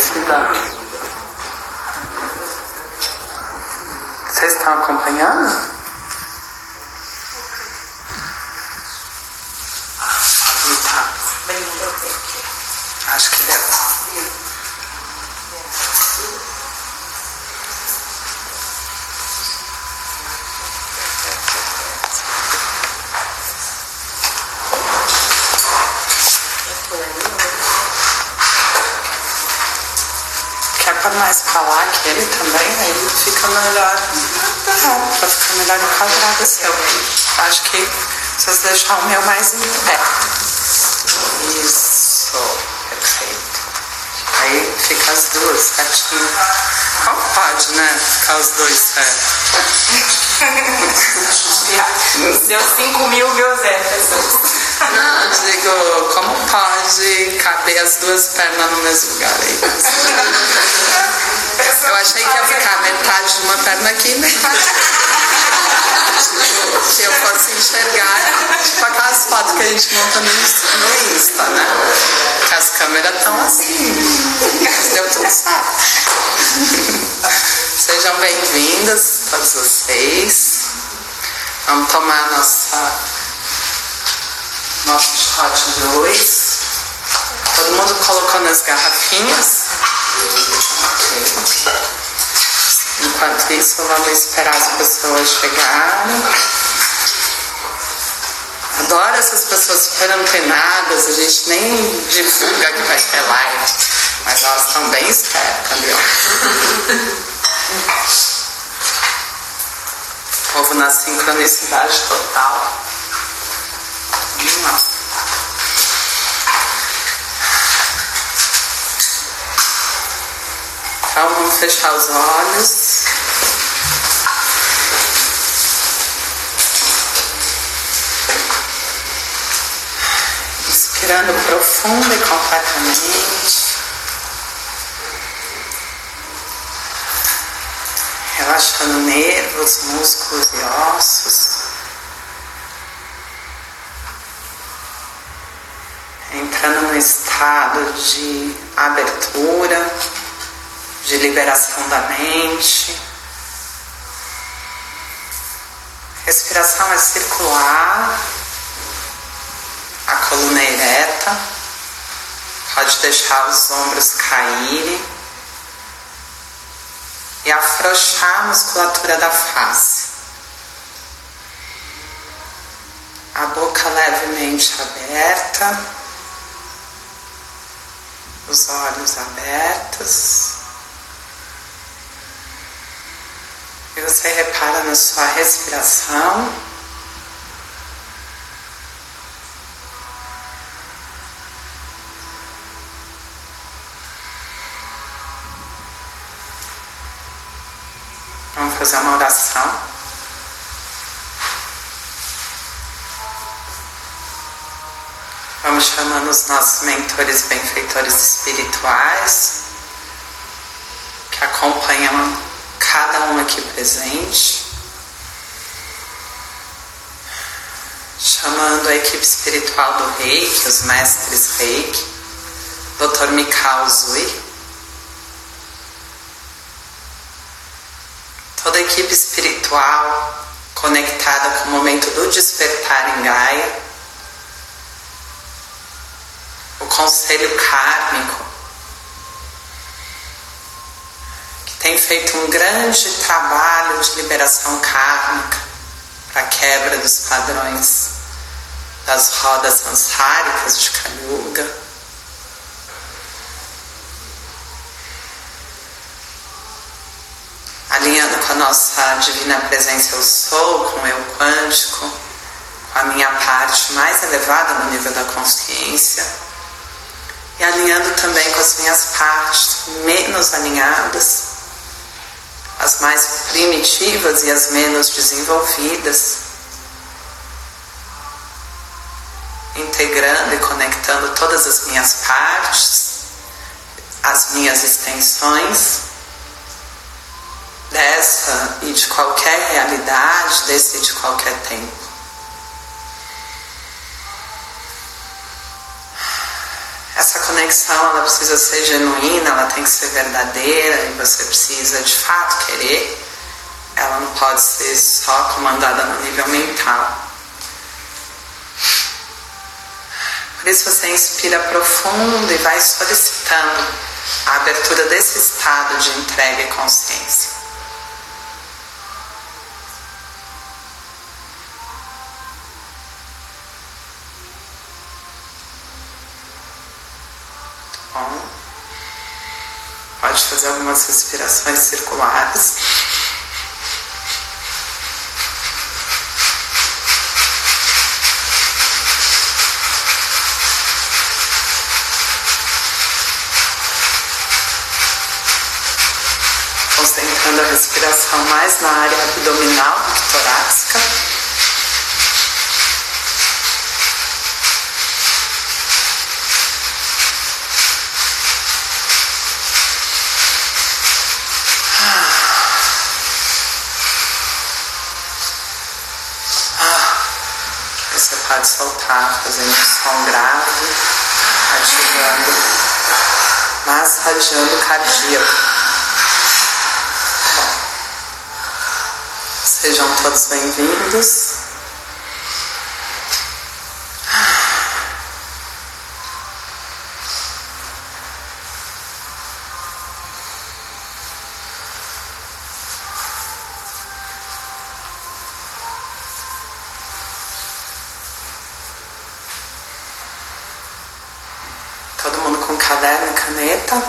esclarecida? Vocês estão acompanhando? Tá. Acho que deu. Quer para nós falar que ele também, aí fica melhor. Para ficar melhor enquadrado seu. Acho que vocês deixar o meu mais em pé. Isso, perfeito. Aí fica as duas certinho. Como pode, né? Ficar os dois certos. Deu 5.000 pessoas. Não, digo, como pode caber as duas pernas no mesmo lugar aí? Eu achei que ia ficar metade de uma perna aqui, metade. Que eu fosse enxergar, tipo aquelas fotos que a gente monta no Insta, né? Que as câmeras estão assim. Mas deu tudo certo. Sejam bem-vindos, todos vocês. Vamos tomar nosso shot de luz. Todo mundo colocou nas garrafinhas. Okay. Enquanto isso, vamos esperar as pessoas chegarem. Adoro essas pessoas super antenadas. A gente nem divulga que vai ter live, mas elas estão bem espertas ali, ó. O povo na sincronicidade total. Então vamos fechar os olhos. Inspirando profundo e completamente. Relaxando nervos, músculos e ossos. Entrando no estado de abertura, de liberação da mente. Respiração é circular, a coluna ereta, pode deixar os ombros caírem e afrouxar a musculatura da face. A boca levemente aberta, os olhos abertos. E você repara na sua respiração. Vamos fazer uma oração. Vamos chamando os nossos mentores, benfeitores espirituais que acompanham cada um aqui presente, chamando a equipe espiritual do Reiki, os mestres Reiki, Dr. Mikao Usui, toda a equipe espiritual conectada com o momento do despertar em Gaia, o conselho kármico, tem feito um grande trabalho de liberação kármica para a quebra dos padrões das rodas sansáricas de Kali Yuga. Alinhando com a nossa divina presença eu sou, com o eu quântico, com a minha parte mais elevada no nível da consciência, e alinhando também com as minhas partes menos alinhadas, as mais primitivas e as menos desenvolvidas, integrando e conectando todas as minhas partes, as minhas extensões, dessa e de qualquer realidade, desse e de qualquer tempo. essa conexão ela precisa ser genuína, ela tem que ser verdadeira e você precisa de fato querer. Ela não pode ser só comandada no nível mental. Por isso você inspira profundo e vai solicitando a abertura desse estado de entrega e consciência. Bom, pode fazer algumas respirações circulares. Concentrando a respiração mais na área abdominal do que torácica. Você pode soltar fazendo um som grave, ativando, massageando o cardíaco. Sejam todos bem-vindos. Todo mundo com caderno e caneta.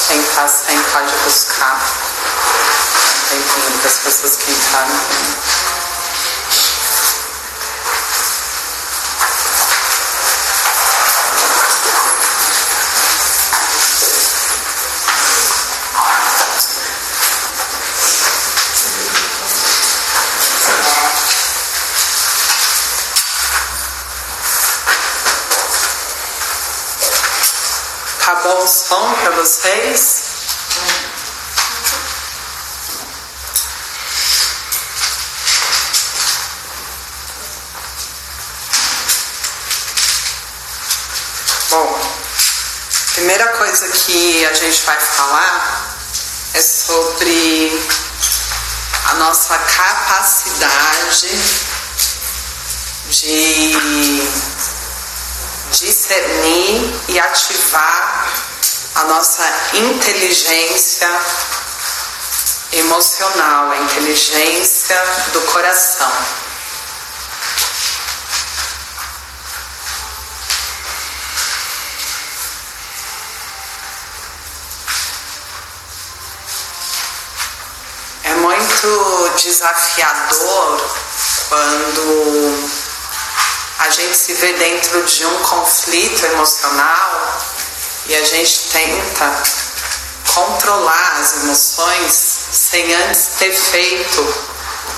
Quem está sem pode buscar um tempinho para as pessoas que entraram. Tá bom o som para vocês? Bom, primeira coisa que a gente vai falar é sobre a nossa capacidade de discernir e ativar a nossa inteligência emocional, a inteligência do coração. É muito desafiador quando a gente se vê dentro de um conflito emocional e a gente tenta controlar as emoções sem antes ter feito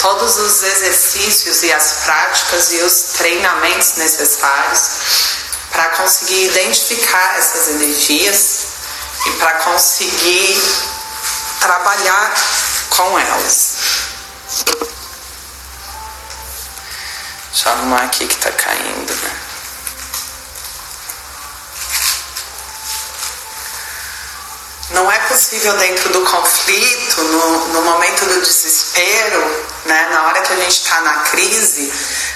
todos os exercícios e as práticas e os treinamentos necessários para conseguir identificar essas energias e para conseguir trabalhar com elas. Deixa eu arrumar aqui que tá caindo, né? Não é possível dentro do conflito, no momento do desespero, né, na hora que a gente está na crise,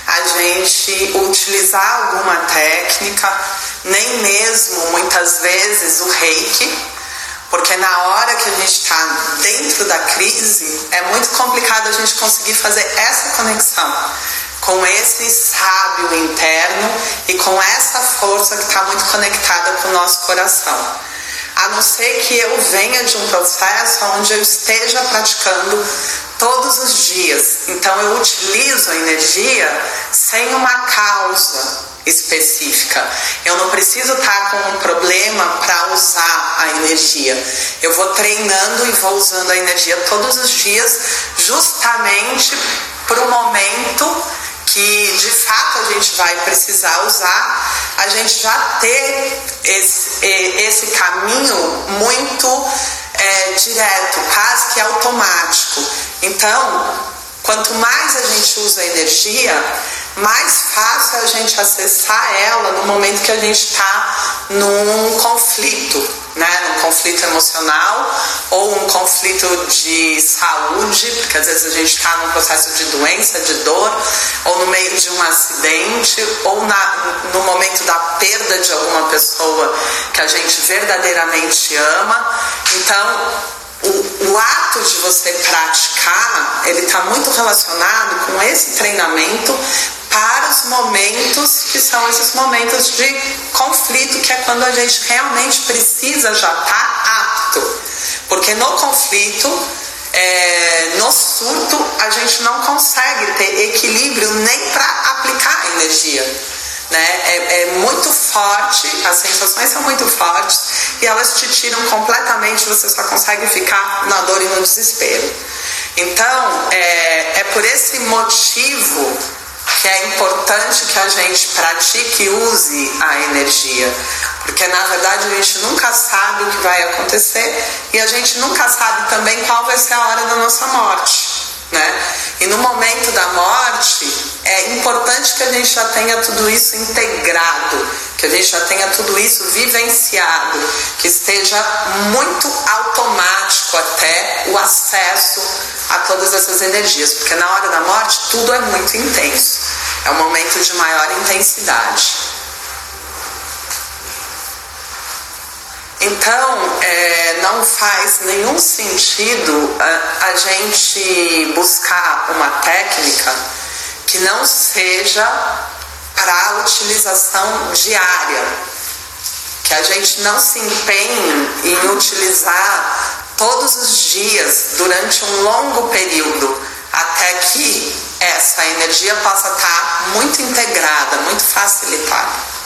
a gente utilizar alguma técnica, nem mesmo muitas vezes o reiki, porque na hora que a gente está dentro da crise, é muito complicado a gente conseguir fazer essa conexão com esse sábio interno e com essa força que está muito conectada com o nosso coração. A não ser que eu venha de um processo onde eu esteja praticando todos os dias. Então eu utilizo a energia sem uma causa específica. Eu não preciso estar com um problema para usar a energia. Eu vou treinando e vou usando a energia todos os dias, justamente para o momento que de fato a gente vai precisar usar, a gente já ter esse caminho muito direto, quase que automático. Então, quanto mais a gente usa a energia, mais fácil é a gente acessar ela no momento que a gente está num conflito, né? Num conflito emocional ou um conflito de saúde, porque às vezes a gente está num processo de doença, de dor, ou no meio de um acidente, ou no momento da perda de alguma pessoa que a gente verdadeiramente ama. Então, o ato de você praticar, ele está muito relacionado com esse treinamento para os momentos que são esses momentos de conflito, que é quando a gente realmente precisa já estar apto. Porque no conflito, no surto, a gente não consegue ter equilíbrio nem para aplicar a energia. Né? É muito forte, as sensações são muito fortes e elas te tiram completamente, você só consegue ficar na dor e no desespero. Então, é por esse motivo que é importante que a gente pratique e use a energia, porque na verdade a gente nunca sabe o que vai acontecer e a gente nunca sabe também qual vai ser a hora da nossa morte. Né? E no momento da morte é importante que a gente já tenha tudo isso integrado, que a gente já tenha tudo isso vivenciado, que esteja muito automático até o acesso a todas essas energias, porque na hora da morte tudo é muito intenso, é um momento de maior intensidade. Então, não faz nenhum sentido a gente buscar uma técnica que não seja para utilização diária, que a gente não se empenhe em utilizar todos os dias durante um longo período, até que essa energia possa estar muito integrada, muito facilitada.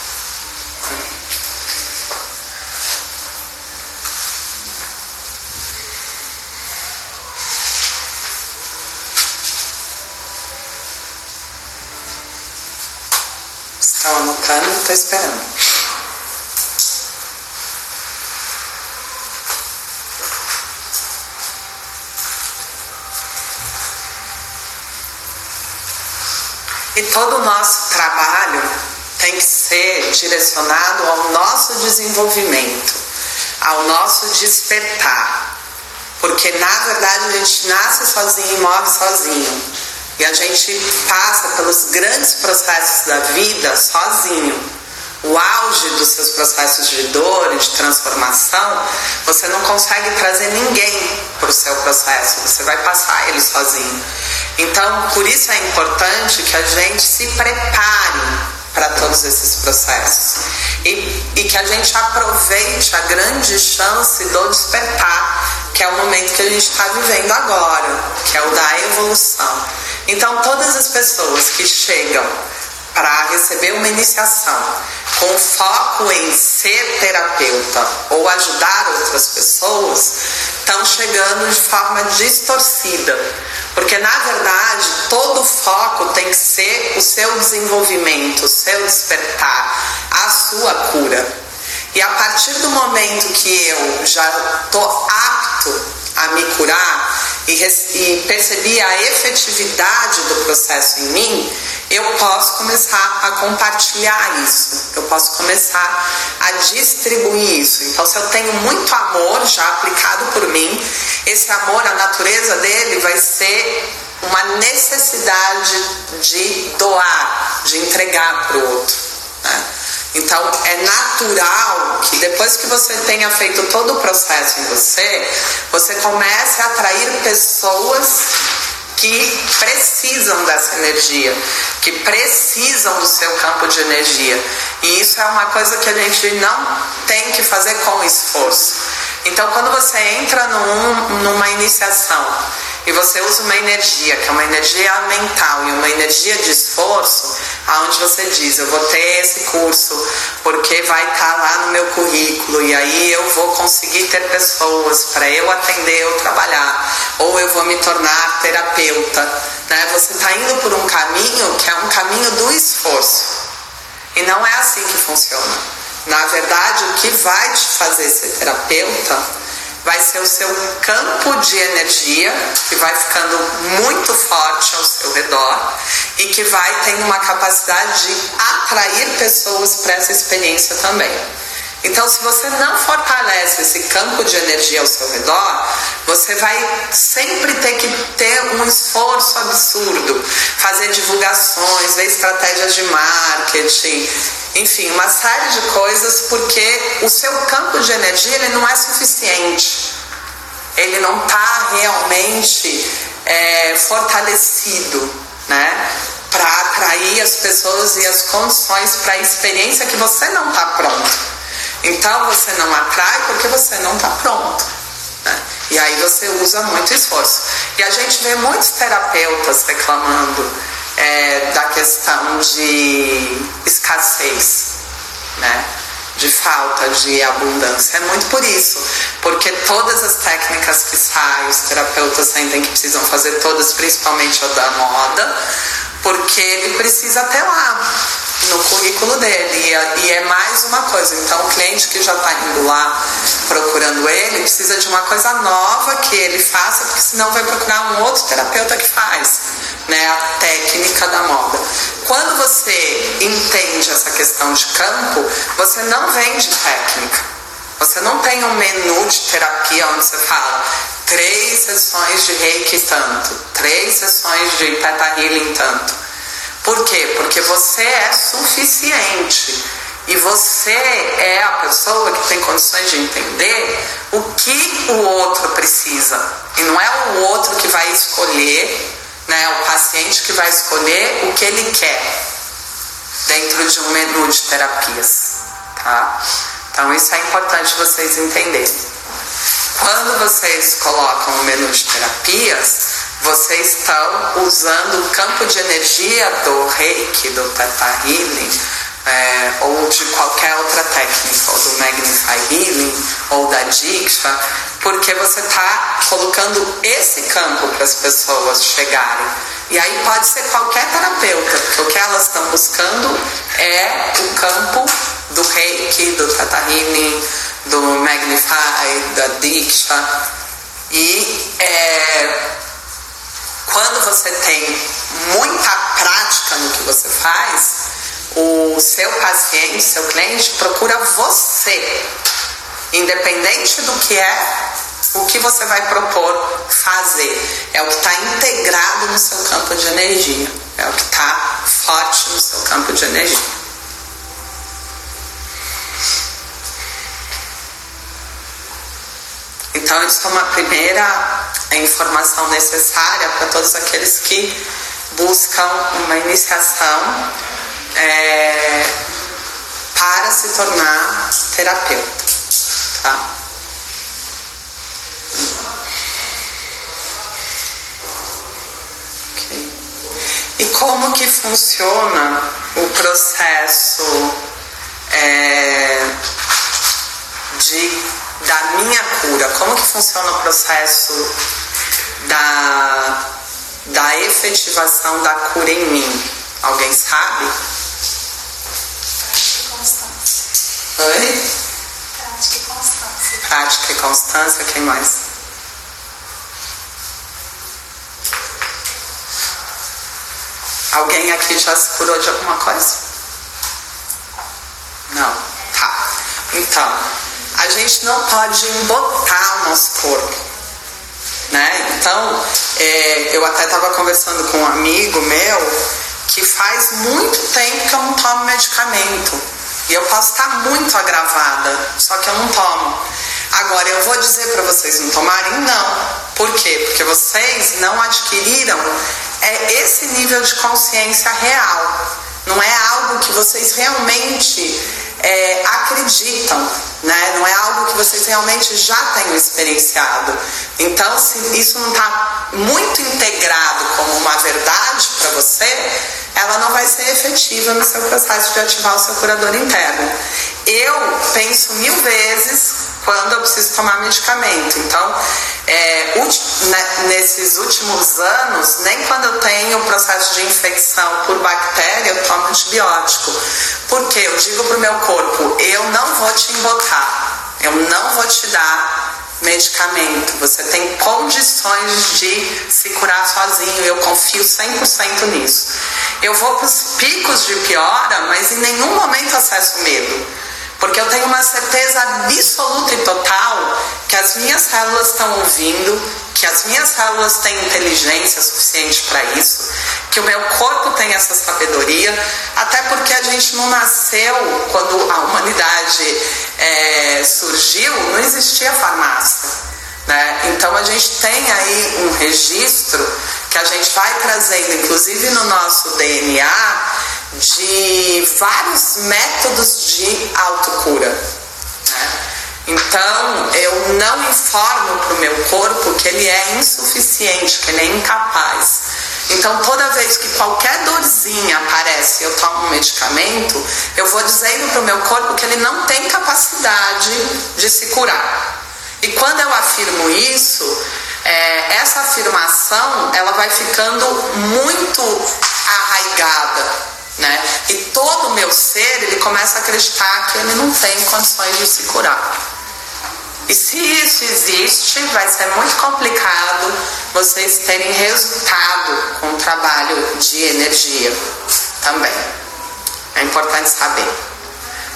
Estão anotando? Estou esperando. E todo o nosso trabalho tem que ser direcionado ao nosso desenvolvimento, ao nosso despertar. Porque na verdade a gente nasce sozinho e morre sozinho. E a gente passa pelos grandes processos da vida sozinho. O auge dos seus processos de dor e de transformação, você não consegue trazer ninguém para o seu processo, você vai passar ele sozinho. Então, por isso é importante que a gente se prepare para todos esses processos e que a gente aproveite a grande chance do despertar, que é o momento que a gente está vivendo agora, que é o da evolução. Então, todas as pessoas que chegam para receber uma iniciação com foco em ser terapeuta ou ajudar outras pessoas, estão chegando de forma distorcida. Porque, na verdade, todo o foco tem que ser o seu desenvolvimento, o seu despertar, a sua cura. E a partir do momento que eu já estou apto a me curar e percebi a efetividade do processo em mim, eu posso começar a compartilhar isso, eu posso começar a distribuir isso. Então, se eu tenho muito amor já aplicado por mim, esse amor, a natureza dele vai ser uma necessidade de doar, de entregar para o outro, né? Então, é natural que depois que você tenha feito todo o processo em você comece a atrair pessoas que precisam dessa energia, que precisam do seu campo de energia. E isso é uma coisa que a gente não tem que fazer com esforço. Então, quando você entra numa iniciação e você usa uma energia, que é uma energia mental e uma energia de esforço, onde você diz, eu vou ter esse curso porque vai estar lá no meu currículo e aí eu vou conseguir ter pessoas para eu atender ou trabalhar, ou eu vou me tornar terapeuta, né? Você está indo por um caminho que é um caminho do esforço. E não é assim que funciona. Na verdade, o que vai te fazer ser terapeuta vai ser o seu campo de energia, que vai ficando muito forte ao seu redor e que vai tendo uma capacidade de atrair pessoas para essa experiência também. Então, se você não fortalece esse campo de energia ao seu redor, você vai sempre ter que ter um esforço absurdo, fazer divulgações, ver estratégias de marketing, enfim, uma série de coisas, porque o seu campo de energia ele não é suficiente. Ele não está realmente fortalecido, né, para atrair as pessoas e as condições para a experiência que você não está pronto. Então você não atrai porque você não está pronto, né? E aí você usa muito esforço. E a gente vê muitos terapeutas reclamando da questão de escassez, né? De falta de abundância. É muito por isso, porque todas as técnicas que saem, os terapeutas sentem que precisam fazer todas, principalmente a da moda, porque ele precisa ter lá no currículo dele, e é mais uma coisa. Então o cliente que já está indo lá procurando ele precisa de uma coisa nova que ele faça, porque senão vai procurar um outro terapeuta que faz, né, a técnica da moda. Quando você entende essa questão de campo, você não vende técnica, você não tem um menu de terapia onde você fala 3 sessões de reiki tanto, 3 sessões de theta healing tanto. Por quê? Porque você é suficiente e você é a pessoa que tem condições de entender o que o outro precisa. E não é o outro que vai escolher, né, o paciente que vai escolher o que ele quer dentro de um menu de terapias, tá? Então isso é importante vocês entenderem. Quando vocês colocam o menu de terapias, vocês estão usando o campo de energia do reiki, do theta healing, ou de qualquer outra técnica, ou do magnify healing, ou da diksha, porque você está colocando esse campo para as pessoas chegarem. E aí pode ser qualquer terapeuta, porque o que elas estão buscando é o campo do reiki, do theta healing, do magnify, da diksha. E quando você tem muita prática no que você faz, o seu paciente, seu cliente procura você, independente do que é o que você vai propor fazer. É o que está integrado no seu campo de energia, é o que está forte no seu campo de energia. Então isso é uma primeira informação necessária para todos aqueles que buscam uma iniciação para se tornar terapeuta, tá? Okay. E como que funciona o processo da minha cura? Como que funciona o processo da efetivação da cura em mim? Alguém sabe? Prática e constância. Oi? Prática e constância. Prática e constância, quem mais? Alguém aqui já se curou de alguma coisa? Não? Tá. Então, a gente não pode embotar o nosso corpo, né? Então, eu até estava conversando com um amigo meu que faz muito tempo que eu não tomo medicamento. E eu posso estar muito agravada, só que eu não tomo. Agora, eu vou dizer para vocês não tomarem? Não. Por quê? Porque vocês não adquiriram esse nível de consciência real. Não é algo que vocês realmente acreditam, né? Não é algo que vocês realmente já tenham experienciado. Então, se isso não está muito integrado como uma verdade para você, ela não vai ser efetiva no seu processo de ativar o seu curador interno. Eu penso 1000 vezes quando eu preciso tomar medicamento. Então, nesses últimos anos, nem quando eu tenho processo de infecção por bactéria, eu tomo antibiótico. Porque eu digo pro meu corpo, eu não vou te embotar, eu não vou te dar medicamento. Você tem condições de se curar sozinho. Eu confio 100% nisso. Eu vou para os picos de piora, mas em nenhum momento acesso medo. Porque eu tenho uma certeza absoluta e total que as minhas células estão ouvindo, que as minhas células têm inteligência suficiente para isso, que o meu corpo tem essa sabedoria, até porque a gente não nasceu quando a humanidade surgiu, não existia farmácia, né? Então a gente tem aí um registro que a gente vai trazendo, inclusive no nosso DNA, de vários métodos de autocura, né? Então eu não informo para o meu corpo que ele é insuficiente, que ele é incapaz. Então toda vez que qualquer dorzinha aparece e eu tomo um medicamento, eu vou dizendo para o meu corpo que ele não tem capacidade de se curar. E quando eu afirmo isso, essa afirmação ela vai ficando muito arraigada, né? E todo o meu ser ele começa a acreditar que ele não tem condições de se curar. E se isso existe, vai ser muito complicado vocês terem resultado com o trabalho de energia também. É importante saber.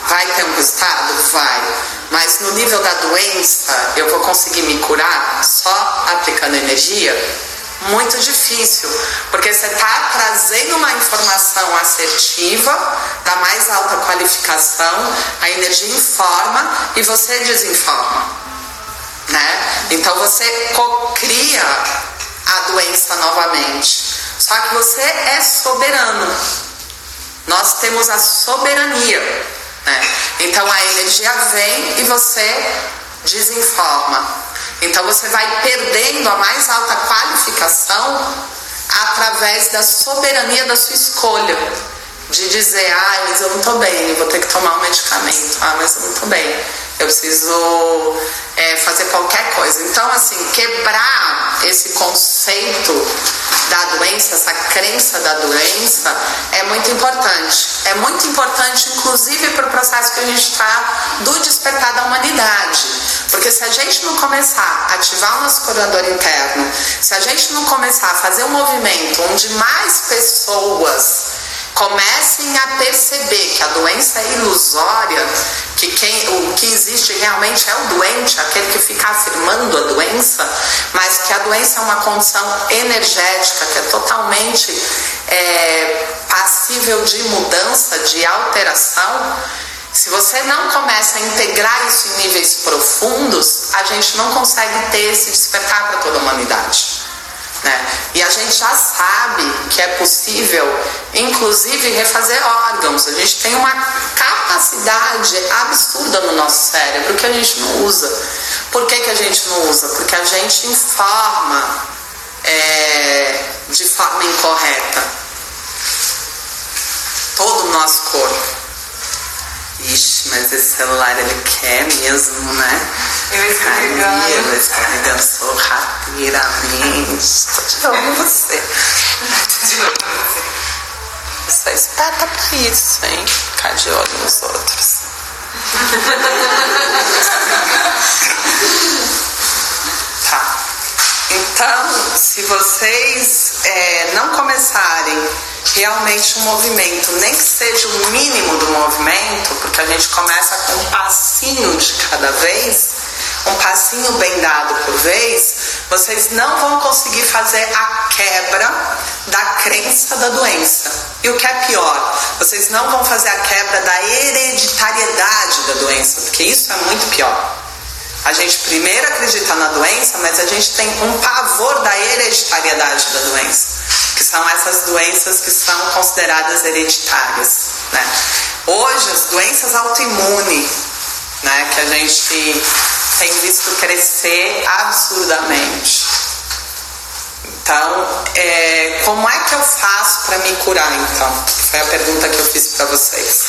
Vai ter um resultado? Vai. Mas no nível da doença, eu vou conseguir me curar só aplicando energia? Muito difícil, porque você está trazendo uma informação assertiva, da mais alta qualificação, a energia informa e você desinforma, né? Então você cocria a doença novamente, só que você é soberano, nós temos a soberania, né? Então a energia vem e você desinforma. Então você vai perdendo a mais alta qualificação através da soberania da sua escolha. De dizer, mas eu não estou bem, eu vou ter que tomar um medicamento. Mas eu não estou bem, eu preciso fazer qualquer coisa. Então, assim, quebrar esse conceito da doença, essa crença da doença, é muito importante. É muito importante, inclusive, para o processo que a gente está do despertar da humanidade. Porque se a gente não começar a ativar o nosso curador interno, se a gente não começar a fazer um movimento onde mais pessoas comecem a perceber que a doença é ilusória, que o que existe realmente é o doente, aquele que fica afirmando a doença, mas que a doença é uma condição energética que é totalmente passível de mudança, de alteração. Se você não começa a integrar isso em níveis profundos, a gente não consegue ter esse despertar para toda a humanidade, né? E a gente já sabe que é possível, inclusive, refazer órgãos. A gente tem uma capacidade absurda no nosso cérebro que a gente não usa. Por que a gente não usa? Porque a gente informa de forma incorreta todo o nosso corpo. Ixi, mas esse celular ele quer mesmo, né? Eu descarregando sou rapidamente. Tô de olho em você. Você é esperta pra isso, hein? Ficar de olho nos outros. Tá. Então, se vocês não começarem realmente um movimento, nem que seja o mínimo do movimento, porque a gente começa com um passinho de cada vez, um passinho bem dado por vez, vocês não vão conseguir fazer a quebra da crença da doença. E o que é pior, vocês não vão fazer a quebra da hereditariedade da doença, porque isso é muito pior. A gente primeiro acredita na doença, mas a gente tem um pavor da hereditariedade da doença, que são essas doenças que são consideradas hereditárias, né? Hoje, as doenças autoimunes, né, que a gente tem visto crescer absurdamente. Então, como é que eu faço para me curar, então? Foi a pergunta que eu fiz para vocês.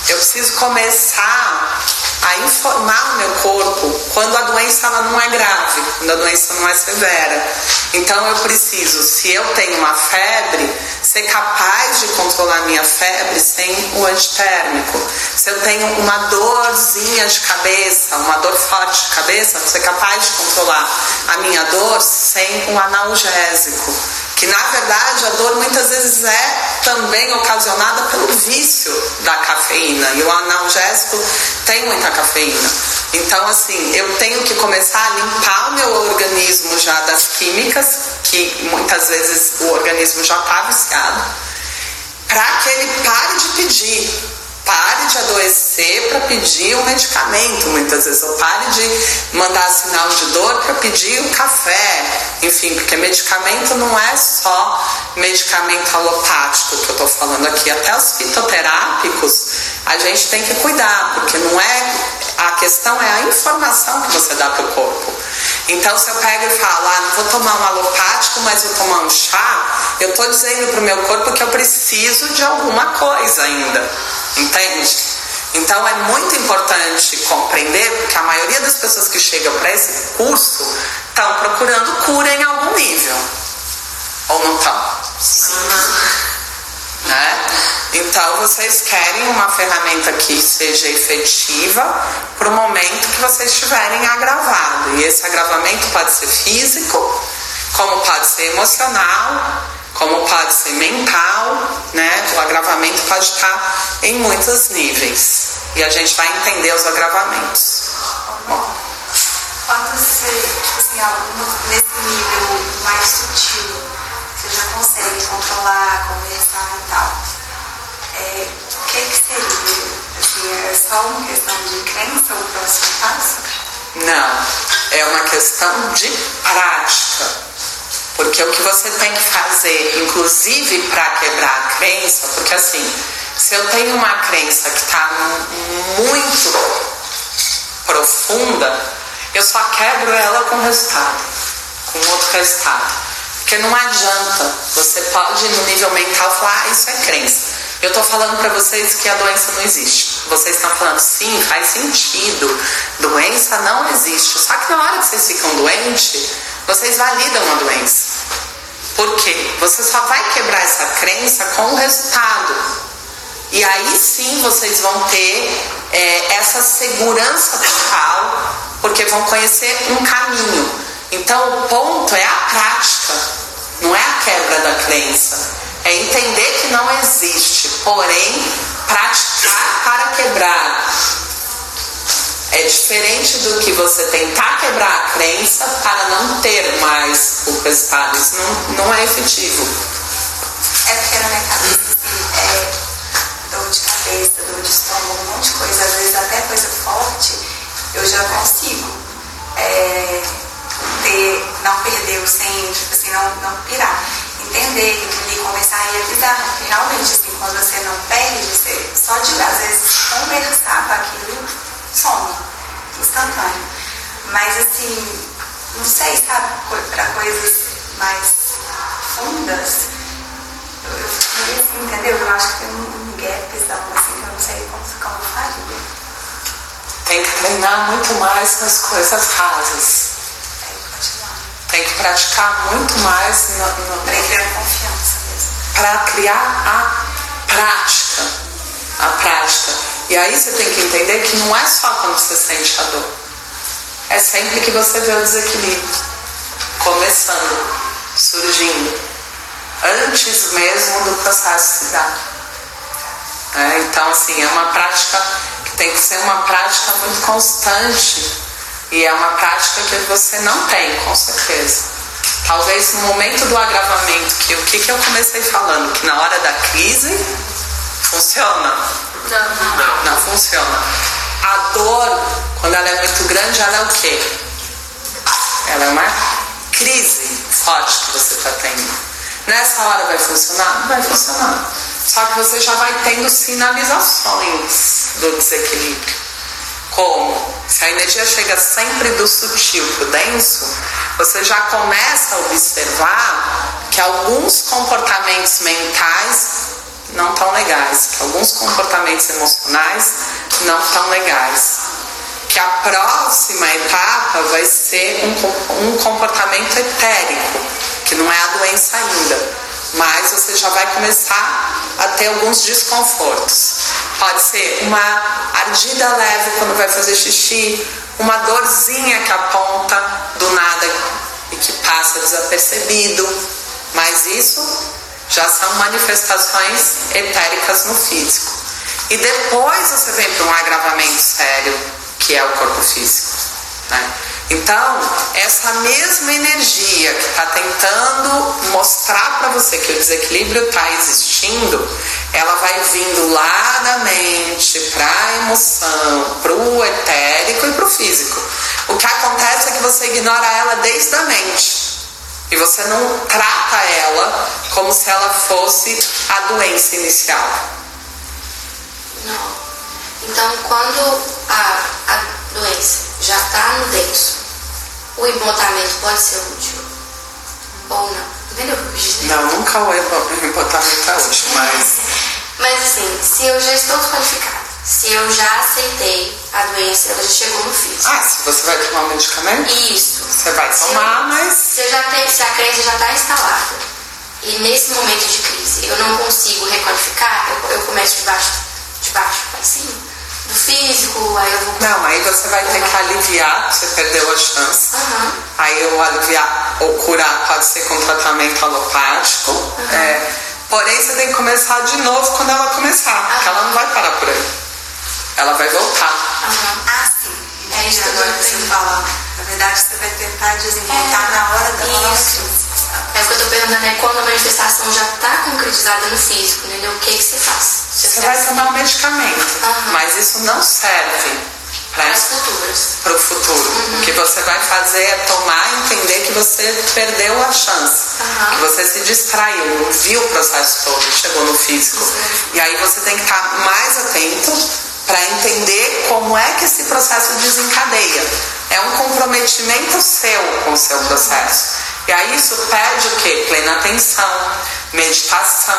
Eu preciso começar a informar o meu corpo quando a doença ela não é grave, quando a doença não é severa. Então eu preciso, se eu tenho uma febre, ser capaz de controlar a minha febre sem o antitérmico. Se eu tenho uma dorzinha de cabeça, uma dor forte de cabeça, ser capaz de controlar a minha dor sem o analgésico. Que na verdade a dor muitas vezes é também ocasionada pelo vício da cafeína, e o analgésico tem muita cafeína. Então assim, eu tenho que começar a limpar o meu organismo já das químicas, que muitas vezes o organismo já está viciado, para que ele pare de pedir. Pare de adoecer para pedir um medicamento, muitas vezes, ou pare de mandar sinal de dor para pedir um café, enfim, porque medicamento não é só medicamento alopático que eu estou falando aqui, até os fitoterápicos a gente tem que cuidar, porque não é, a questão é a informação que você dá para o corpo. Então se eu pego e falo, não vou tomar um alopático, mas vou tomar um chá, eu estou dizendo para o meu corpo que eu preciso de alguma coisa ainda. Entende? Então é muito importante compreender, porque a maioria das pessoas que chegam para esse curso estão procurando cura em algum nível. Ou não estão? Né? Então vocês querem uma ferramenta que seja efetiva para o momento que vocês estiverem agravado. E esse agravamento pode ser físico, como pode ser emocional, como pode ser mental, né? O agravamento pode estar em muitos níveis. E a gente vai entender os agravamentos. Bom. Quando você, nesse nível mais sutil, você já consegue controlar, conversar e tal, o que seria? Assim, é só uma questão de crença o próximo passo? Não, é uma questão de prática. Porque o que você tem que fazer, inclusive para quebrar a crença, porque assim, se eu tenho uma crença que está muito profunda, eu só quebro ela com resultado, com outro resultado. Porque não adianta, você pode no nível mental falar, isso é crença. Eu estou falando para vocês que a doença não existe. Vocês estão falando, sim, faz sentido, doença não existe. Só que na hora que vocês ficam doentes, vocês validam a doença. Por quê? Você só vai quebrar essa crença com o resultado. E aí sim vocês vão ter essa segurança total, porque vão conhecer um caminho. Então o ponto é a prática, não é a quebra da crença. É entender que não existe, porém praticar para quebrar. É diferente do que você tentar quebrar a crença para não ter mais o resultado. Isso não é efetivo. É porque na minha cabeça, dor de cabeça, dor de estômago, um monte de coisa, às vezes até coisa forte, eu já consigo não perder o centro, tipo assim, não pirar. Entender que aquilo ali começar a ir bizarro, porque realmente, assim, quando você não perde, você só de, às vezes, conversar com aquilo, some, instantâneo. Mas assim, não sei, sabe, para coisas mais fundas, eu fiquei assim, entendeu? Eu acho que tem um gapzão assim, que eu não sei como eu faria. Tem que treinar muito mais nas coisas rasas. Tem que praticar muito mais para criar confiança mesmo. Para criar a prática. A prática. E aí você tem que entender que não é só quando você sente a dor. É sempre que você vê o desequilíbrio começando, surgindo, antes mesmo do processo se dar. Então assim, é uma prática que tem que ser uma prática muito constante. E é uma prática que você não tem, com certeza. Talvez no momento do agravamento, o que eu comecei falando, que na hora da crise funciona. Não funciona. A dor, quando ela é muito grande, ela é o quê? Ela é uma crise forte que você está tendo. Nessa hora vai funcionar? Não vai funcionar. Só que você já vai tendo sinalizações do desequilíbrio. Como? Se a energia chega sempre do sutil para o denso, você já começa a observar que alguns comportamentos mentais não estão legais, que alguns comportamentos emocionais não estão legais. Que a próxima etapa vai ser um comportamento etérico, que não é a doença ainda, mas você já vai começar a ter alguns desconfortos. Pode ser uma ardida leve quando vai fazer xixi, uma dorzinha que aponta do nada e que passa desapercebido, mas isso já são manifestações etéricas no físico. E depois você vem para um agravamento sério, que é o corpo físico, né? Então, essa mesma energia que está tentando mostrar para você que o desequilíbrio está existindo, ela vai vindo lá da mente, para a emoção, para o etérico e para o físico. O que acontece é que você ignora ela desde a mente. E você não trata ela como se ela fosse a doença inicial. Não. Então, quando a doença já está no denso, o embotamento pode ser útil ou não? Entendeu o que eu quis dizer? Não, nunca o embotamento é útil, mas... Mas assim, se eu já estou qualificada, se eu já aceitei a doença, ela já chegou no físico. Se você vai tomar um medicamento? Isso. Você vai tomar, mas... Se a crença já está instalada e nesse momento de crise eu não consigo requalificar, eu começo de baixo para cima, do físico, aí eu vou... Não, aí você vai ter que aliviar, você perdeu a chance. Aí o aliviar ou curar pode ser com tratamento alopático. Porém, você tem que começar de novo quando ela começar, porque ela não vai parar por aí. Ela vai voltar. Sim. É isso agora que você fala. Na verdade, você vai tentar desenvolver na hora da nova crise. É o que eu estou perguntando, é quando a manifestação já está concretizada no físico, entendeu? O que você faz? Você vai tomar um medicamento, mas isso não serve para o futuro. O que você vai fazer é tomar e entender que você perdeu a chance, que você se distraiu, não viu o processo todo, chegou no físico. E aí você tem que estar mais atento para entender como é que esse processo desencadeia. É um comprometimento seu com o seu processo. E aí isso pede o quê? Plena atenção, meditação.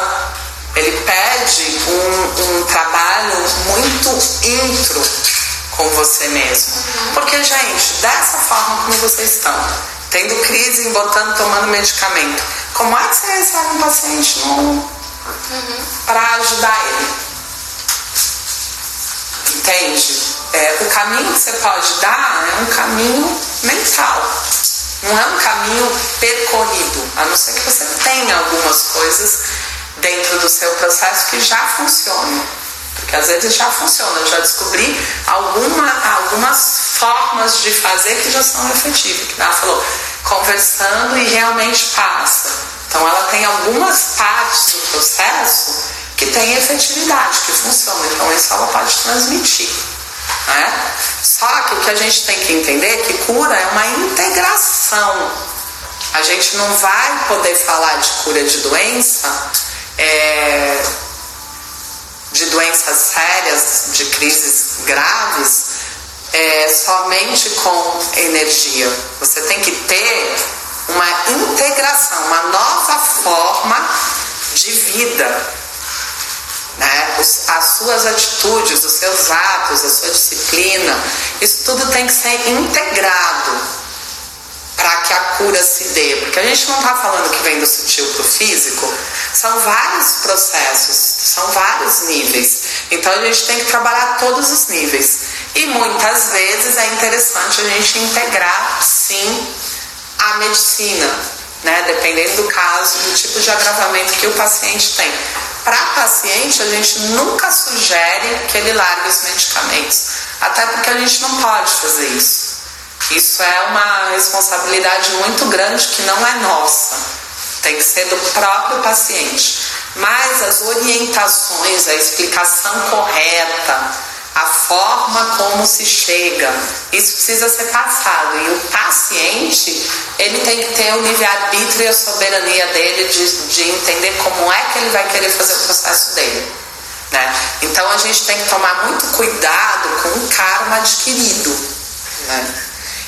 Ele pede um trabalho muito intro com você mesmo. Porque, gente, dessa forma como vocês estão, tendo crise, embotando, tomando medicamento, como é que você recebe um paciente para ajudar ele? Entende? O caminho que você pode dar é um caminho mental. Não é um caminho percorrido, a não ser que você tenha algumas coisas dentro do seu processo que já funcionam. Porque às vezes já funciona, eu já descobri algumas formas de fazer que já são efetivas. Que ela falou, conversando e realmente passa. Então ela tem algumas partes do processo que tem efetividade, que funcionam. Então isso ela pode transmitir. Né? Só que o que a gente tem que entender é que cura é uma integração. A gente não vai poder falar de cura de doença, de doenças sérias, de crises graves, somente com energia. Você tem que ter uma integração, uma nova forma de vida. Né? As suas atitudes, os seus atos, a sua disciplina, isso tudo tem que ser integrado para que a cura se dê. Porque a gente não está falando que vem do sutil para o físico, são vários processos, são vários níveis. Então a gente tem que trabalhar todos os níveis. E muitas vezes é interessante a gente integrar, sim, a medicina, né? Dependendo do caso, do tipo de agravamento que o paciente tem. Para paciente, a gente nunca sugere que ele largue os medicamentos, até porque a gente não pode fazer isso. Isso é uma responsabilidade muito grande que não é nossa, tem que ser do próprio paciente. Mas as orientações, a explicação correta, a forma como se chega, isso precisa ser passado. E o paciente, ele tem que ter o livre-arbítrio e a soberania dele de entender como é que ele vai querer fazer o processo dele, né? Então a gente tem que tomar muito cuidado com o karma adquirido, né?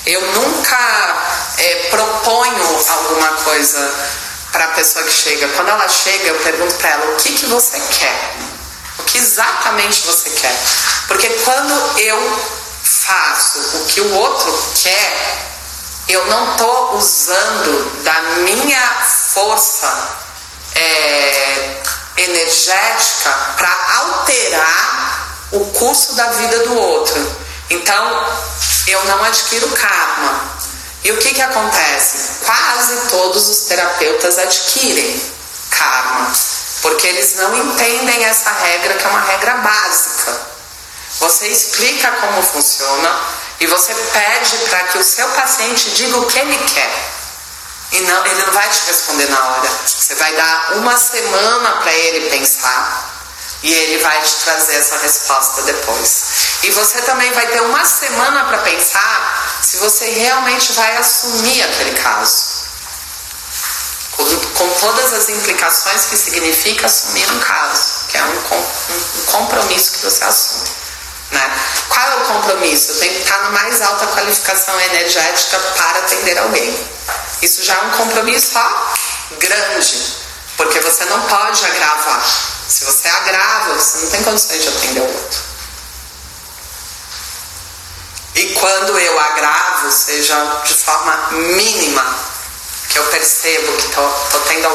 Eu nunca proponho alguma coisa para a pessoa que chega. Quando ela chega, eu pergunto para ela, o que você quer? O que exatamente você quer? Porque quando eu faço o que o outro quer, eu não estou usando da minha força energética para alterar o curso da vida do outro. Então, eu não adquiro karma. E o que acontece? Quase todos os terapeutas adquirem karma, porque eles não entendem essa regra, que é uma regra básica. Você explica como funciona e você pede para que o seu paciente diga o que ele quer. E não, ele não vai te responder na hora. Você vai dar uma semana para ele pensar e ele vai te trazer essa resposta depois. E você também vai ter uma semana para pensar se você realmente vai assumir aquele caso, com todas as implicações que significa assumir um caso, que é um compromisso que você assume, né? Qual é o compromisso? Eu tenho que estar na mais alta qualificação energética para atender alguém. Isso já é um compromisso grande, porque você não pode agravar. Se você agrava, você não tem condições de atender o outro. E quando eu agravo, seja de forma mínima, que eu percebo que estou tendo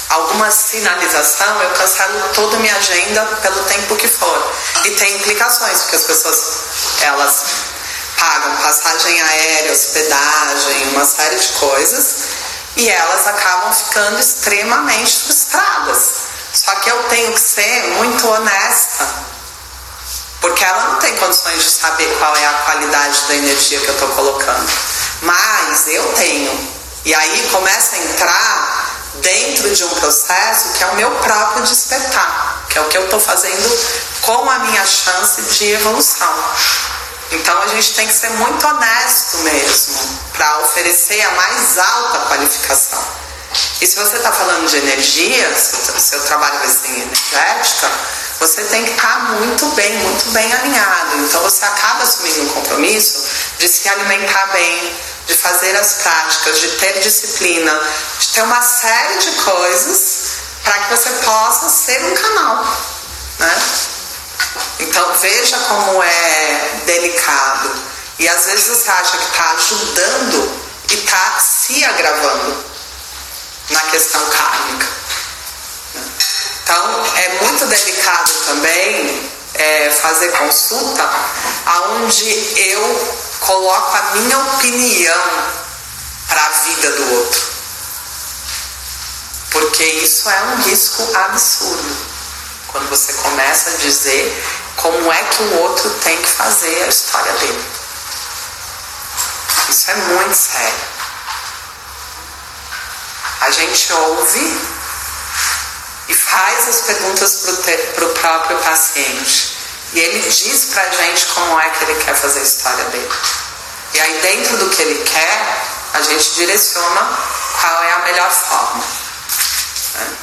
alguma sinalização, eu cancelo toda a minha agenda pelo tempo que for. E tem implicações, porque as pessoas, elas pagam passagem aérea, hospedagem, uma série de coisas, e elas acabam ficando extremamente frustradas. Só que eu tenho que ser muito honesta, porque ela não tem condições de saber qual é a qualidade da energia que eu estou colocando. Mas eu tenho. E aí começa a entrar dentro de um processo que é o meu próprio despertar, que é o que eu estou fazendo com a minha chance de evolução. Então a gente tem que ser muito honesto mesmo para oferecer a mais alta qualificação. E se você está falando de energia, se o seu trabalho vai ser energética, você tem que estar muito bem alinhado. Então você acaba assumindo um compromisso de se alimentar bem, de fazer as práticas, de ter disciplina, de ter uma série de coisas para que você possa ser um canal, né? Então veja como é delicado. E às vezes você acha que está ajudando e está se agravando na questão kármica. Então é muito delicado também fazer consulta onde eu coloco a minha opinião para a vida do outro, porque isso é um risco absurdo quando você começa a dizer como é que o outro tem que fazer a história dele. Isso é muito sério. A gente ouve e faz as perguntas para o próprio paciente. E ele diz pra gente como é que ele quer fazer a história dele. E aí dentro do que ele quer, a gente direciona qual é a melhor forma, né?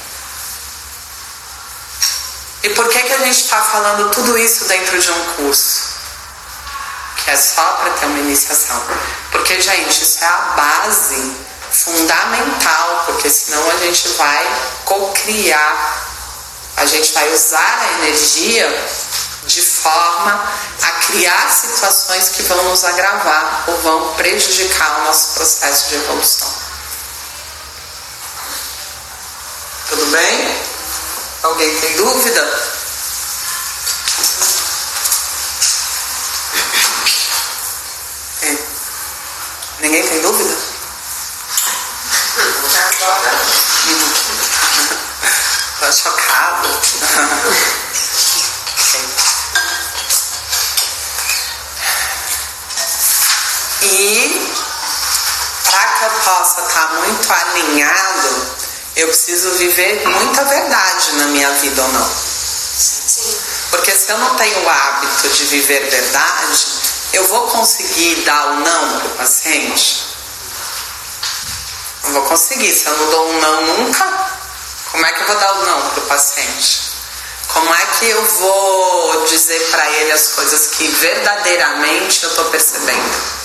E por que a gente está falando tudo isso dentro de um curso? Que é só para ter uma iniciação. Porque, gente, isso é a base fundamental, porque senão a gente vai cocriar, a gente vai usar a energia de forma a criar situações que vão nos agravar ou vão prejudicar o nosso processo de evolução. Tudo bem? Alguém tem dúvida? Ninguém tem dúvida? Tô chocado. E para que eu possa estar muito alinhado, eu preciso viver muita verdade na minha vida ou não. Porque se eu não tenho o hábito de viver verdade, eu vou conseguir dar o não para o paciente? Não vou conseguir. Se eu não dou um não nunca, como é que eu vou dar o não para o paciente? Como é que eu vou dizer para ele as coisas que verdadeiramente eu estou percebendo?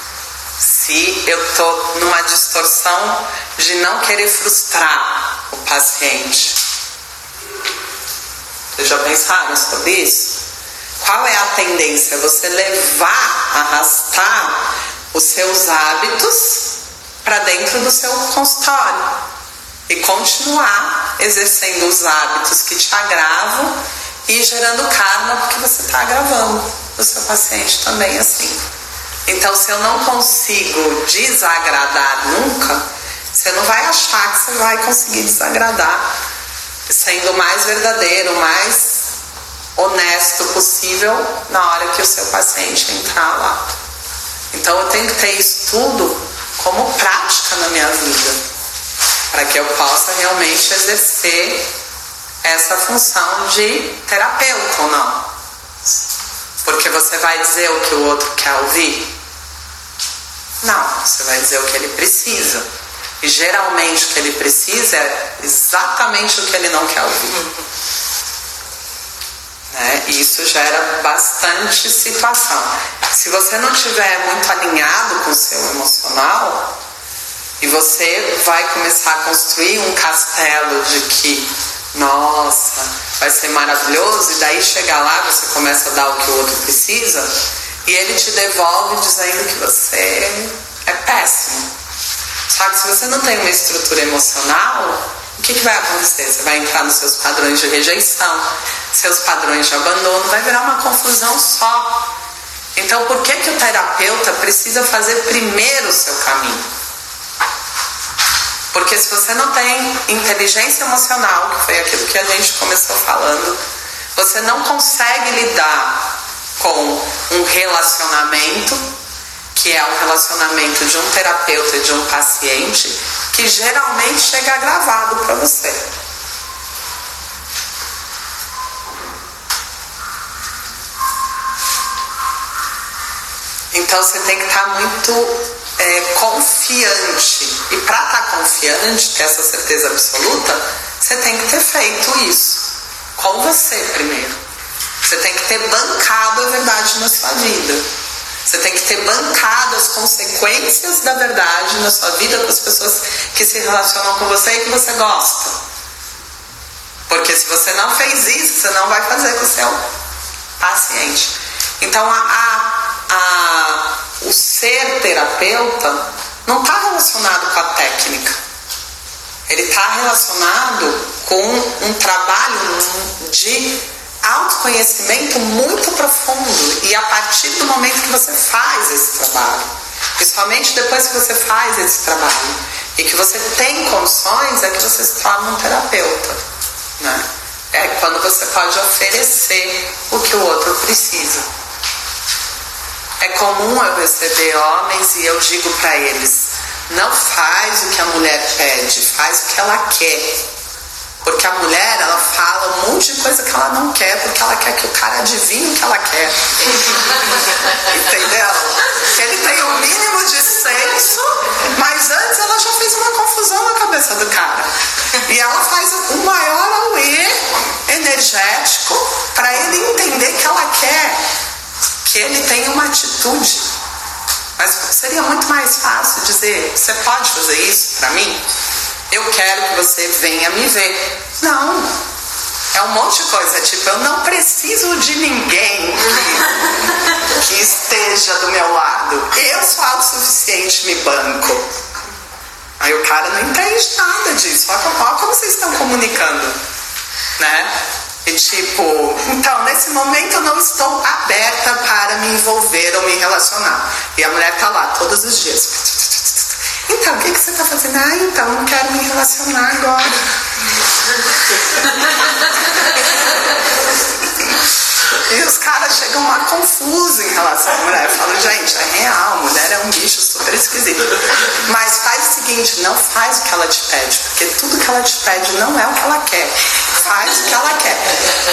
Se eu estou numa distorção de não querer frustrar o paciente. Vocês já pensaram sobre isso? Qual é a tendência? Você levar, arrastar os seus hábitos para dentro do seu consultório e continuar exercendo os hábitos que te agravam e gerando karma porque você está agravando o seu paciente também assim. Então, se eu não consigo desagradar nunca, você não vai achar que você vai conseguir desagradar sendo o mais verdadeiro, o mais honesto possível na hora que o seu paciente entrar lá. Então eu tenho que ter isso tudo como prática na minha vida, para que eu possa realmente exercer essa função de terapeuta ou não. Porque você vai dizer o que o outro quer ouvir? Não, você vai dizer o que ele precisa. E geralmente o que ele precisa é exatamente o que ele não quer ouvir. Né? E isso gera bastante situação. Se você não estiver muito alinhado com o seu emocional, e você vai começar a construir um castelo de que, nossa, vai ser maravilhoso, e daí chegar lá, você começa a dar o que o outro precisa, e ele te devolve dizendo que você é péssimo. Só que se você não tem uma estrutura emocional, o que vai acontecer? Você vai entrar nos seus padrões de rejeição, seus padrões de abandono, vai virar uma confusão só. Então, por que o terapeuta precisa fazer primeiro o seu caminho? Porque se você não tem inteligência emocional, que foi aquilo que a gente começou falando, você não consegue lidar com um relacionamento, que é um relacionamento de um terapeuta e de um paciente, que geralmente chega agravado para você. Então você tem que estar muito confiante. E para estar confiante, ter essa certeza absoluta, você tem que ter feito isso com você primeiro. Você tem que ter bancado a verdade na sua vida. Você tem que ter bancado as consequências da verdade na sua vida com as pessoas que se relacionam com você e que você gosta. Porque se você não fez isso, você não vai fazer com o seu paciente. Então, o ser terapeuta não está relacionado com a técnica. Ele está relacionado com um trabalho de autoconhecimento muito profundo. E a partir do momento que você faz esse trabalho, principalmente depois que você faz esse trabalho e que você tem condições, é que você se torna um terapeuta, né? É quando você pode oferecer o que o outro precisa. É comum eu receber homens e eu digo para eles: não faz o que a mulher pede, faz o que ela quer. Porque a mulher, ela fala um monte de coisa que ela não quer, porque ela quer que o cara adivinhe o que ela quer. Entendeu? Que ele tem o mínimo de senso, mas antes ela já fez uma confusão na cabeça do cara. E ela faz o maior auê energético para ele entender que ela quer que ele tenha uma atitude. Mas seria muito mais fácil dizer: você pode fazer isso para mim? Eu quero que você venha me ver. Não. É um monte de coisa. Tipo, eu não preciso de ninguém que esteja do meu lado. Eu sou autossuficiente, me banco. Aí o cara não entende nada disso. Olha como vocês estão comunicando, né? E tipo, então, nesse momento eu não estou aberta para me envolver ou me relacionar. E a mulher tá lá todos os dias. Então, o que você está fazendo? Ah, então, não quero me relacionar agora. E os caras chegam lá confusos em relação à mulher. Eu falo: gente, é real, mulher é um bicho super esquisito. Mas faz o seguinte: não faz o que ela te pede, porque tudo que ela te pede não é o que ela quer. Faz o que ela quer.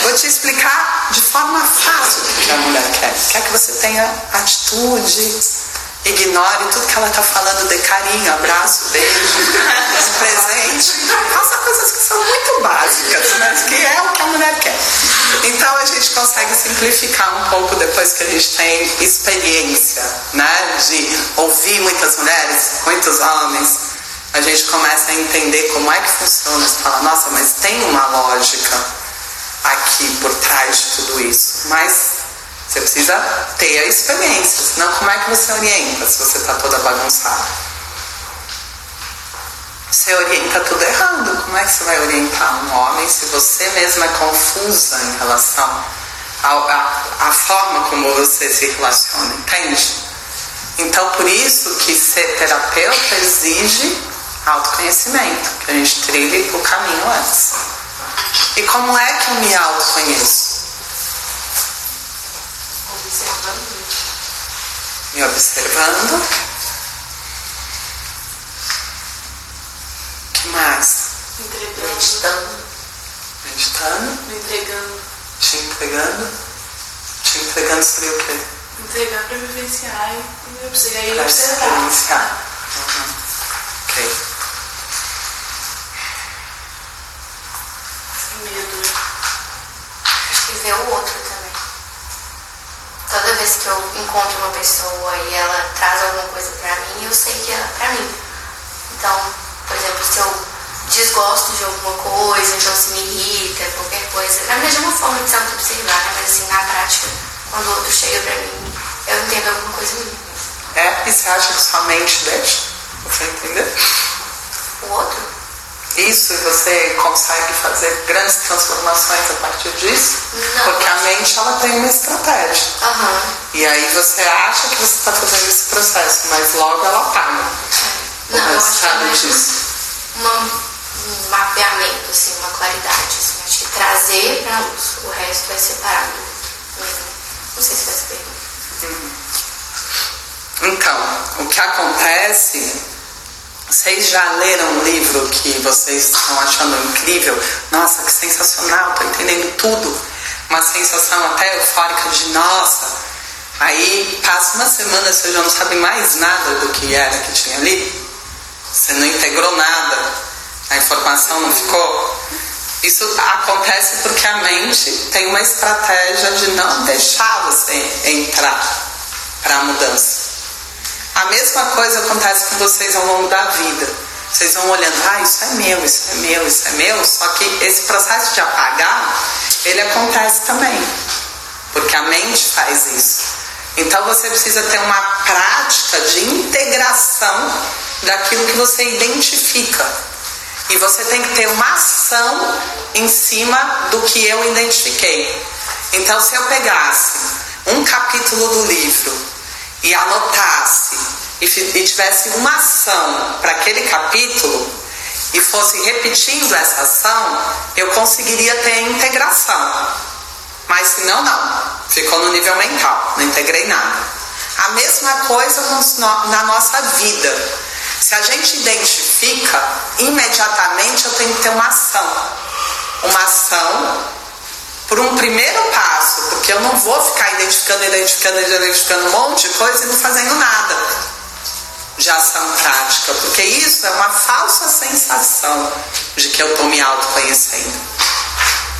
Vou te explicar de forma fácil o que a mulher quer. Quer que você tenha atitude. Ignore tudo que ela está falando, dê carinho, abraço, beijo, presente. Faça coisas que são muito básicas, mas que é o que a mulher quer. Então a gente consegue simplificar um pouco depois que a gente tem experiência, né, de ouvir muitas mulheres, muitos homens. A gente começa a entender como é que funciona. Você fala: nossa, mas tem uma lógica aqui por trás de tudo isso. Mas você precisa ter a experiência, senão como é que você orienta se você está toda bagunçada? você orienta tudo errado. Como é que você vai orientar um homem se você mesma é confusa em relação à forma como você se relaciona, entende? Então, por isso que ser terapeuta exige autoconhecimento, que a gente trilhe o caminho antes. E como é que eu me autoconheço? Me observando. O que mais? Meditando. Te entregando seria o quê? Entregar para vivenciar e observar. Para vivenciar. Ok. Medo. E ver o outro também. Toda vez que eu encontro uma pessoa e ela traz alguma coisa pra mim, eu sei que é pra mim. Então, por exemplo, se eu desgosto de alguma coisa, então se me irrita, qualquer coisa, na verdade é uma forma de se auto-observar, né? Mas assim, na prática, quando o outro chega pra mim, eu entendo alguma coisa minha. E você acha que sua mente deixa você entender? O outro? Isso, e você consegue fazer grandes transformações a partir disso? Não. Porque a mente, ela tem uma estratégia. E aí você acha que você está fazendo esse processo, mas logo ela paga. Não, eu acho que é mais um mapeamento, assim, uma claridade. Assim, acho que trazer pra luz. O resto é separado. Não sei se vai ser pergunta. Então, o que acontece... Vocês já leram um livro que vocês estão achando incrível? Nossa, que sensacional, tô entendendo tudo. Uma sensação até eufórica de nossa. Aí passa uma semana, você já não sabe mais nada do que era que tinha ali. Você não integrou nada. A informação não ficou. Isso acontece porque a mente tem uma estratégia de não deixar você entrar para a mudança. A mesma coisa acontece com vocês ao longo da vida. Vocês vão olhando, isso é meu, isso é meu, isso é meu. Só que esse processo de apagar, ele acontece também. Porque a mente faz isso. Então você precisa ter uma prática de integração daquilo que você identifica. E você tem que ter uma ação em cima do que eu identifiquei. Então se eu pegasse um capítulo do livro e anotasse e tivesse uma ação para aquele capítulo e fosse repetindo essa ação, eu conseguiria ter a integração. Mas se não, ficou no nível mental, não integrei nada. A mesma coisa na nossa vida. Se a gente identifica, imediatamente eu tenho que ter uma ação. Uma ação por um primeiro passo, porque eu não vou ficar identificando um monte de coisa e não fazendo nada de ação prática, porque isso é uma falsa sensação de que eu estou me autoconhecendo.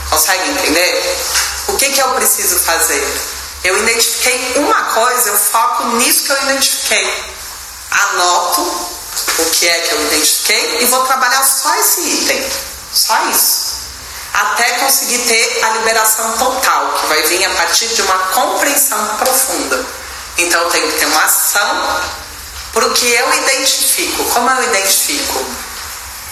Consegue entender? O que eu preciso fazer? Eu identifiquei uma coisa, eu foco nisso que eu identifiquei. Anoto o que é que eu identifiquei e vou trabalhar só esse item. Só isso. Até conseguir ter a liberação total, que vai vir a partir de uma compreensão profunda. Então eu tenho que ter uma ação porque eu identifico. Como eu identifico?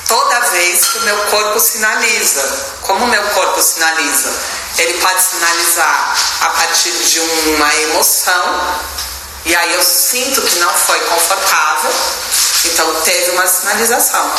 Toda vez que o meu corpo sinaliza. Como o meu corpo sinaliza? Ele pode sinalizar a partir de uma emoção, e aí eu sinto que não foi confortável, então teve uma sinalização.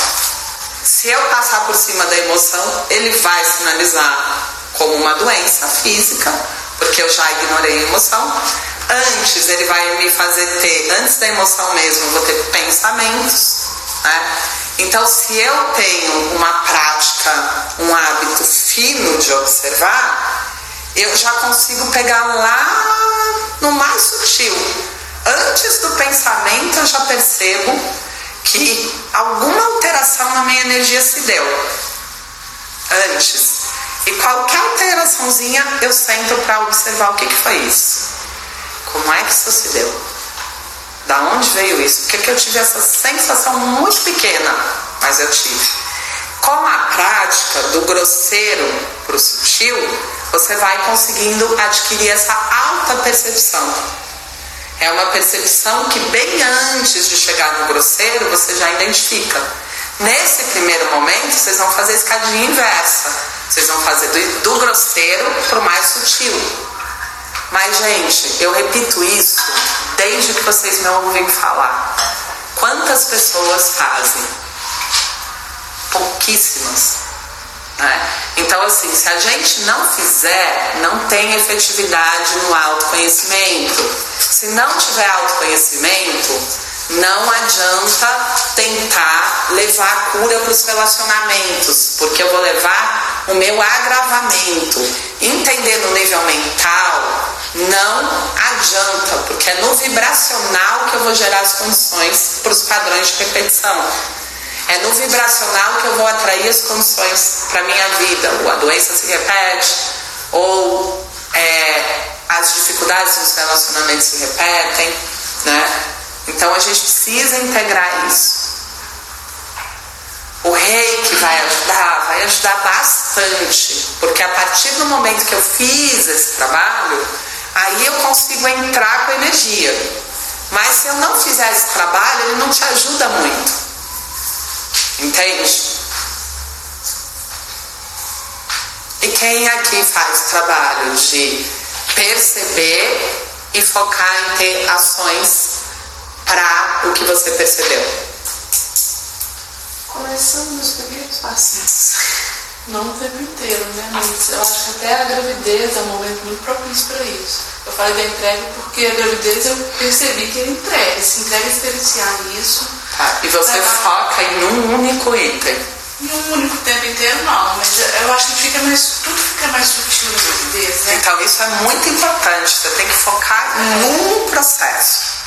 Se eu passar por cima da emoção, ele vai sinalizar como uma doença física, porque eu já ignorei a emoção. Antes, ele vai me fazer ter, antes da emoção mesmo, eu vou ter pensamentos, né? Então, se eu tenho uma prática, um hábito fino de observar, eu já consigo pegar lá no mais sutil. Antes do pensamento, eu já percebo que alguma alteração na minha energia se deu antes. E qualquer alteraçãozinha eu sento para observar o que foi isso. Como é que isso se deu? Da onde veio isso? Porque que eu tive essa sensação muito pequena, mas eu tive. Com a prática do grosseiro para o sutil, você vai conseguindo adquirir essa alta percepção. É uma percepção que bem antes de chegar no grosseiro, você já identifica. Nesse primeiro momento, vocês vão fazer a escadinha inversa. Vocês vão fazer do grosseiro para o mais sutil. Mas, gente, eu repito isso desde que vocês me ouvem falar. Quantas pessoas fazem? Pouquíssimas. Né? Então, assim, se a gente não fizer, não tem efetividade no autoconhecimento. Se não tiver autoconhecimento, não adianta tentar levar a cura para os relacionamentos, porque eu vou levar o meu agravamento. Entender no nível mental não adianta, porque é no vibracional que eu vou gerar as condições para os padrões de repetição. É no vibracional que eu vou atrair as condições para a minha vida. Ou a doença se repete, ou as dificuldades nos relacionamentos se repetem, né? Então a gente precisa integrar isso. O reiki vai ajudar bastante, porque a partir do momento que eu fiz esse trabalho, aí eu consigo entrar com energia. Mas se eu não fizer esse trabalho, ele não te ajuda muito. Entende? E quem aqui faz trabalho de perceber e focar em ter ações para o que você percebeu? Começando nos primeiros passos. Não o tempo inteiro, né? Mas eu acho que até a gravidez é um momento muito propício para isso. Eu falei da entrega porque a gravidez eu percebi que ele entrega. Se entrega a experienciar isso. Tá, e você foca em um único item? Em um único tempo inteiro não, mas eu acho que tudo fica mais sutil na gravidez, né? Então isso é muito importante, você tem que focar em um processo.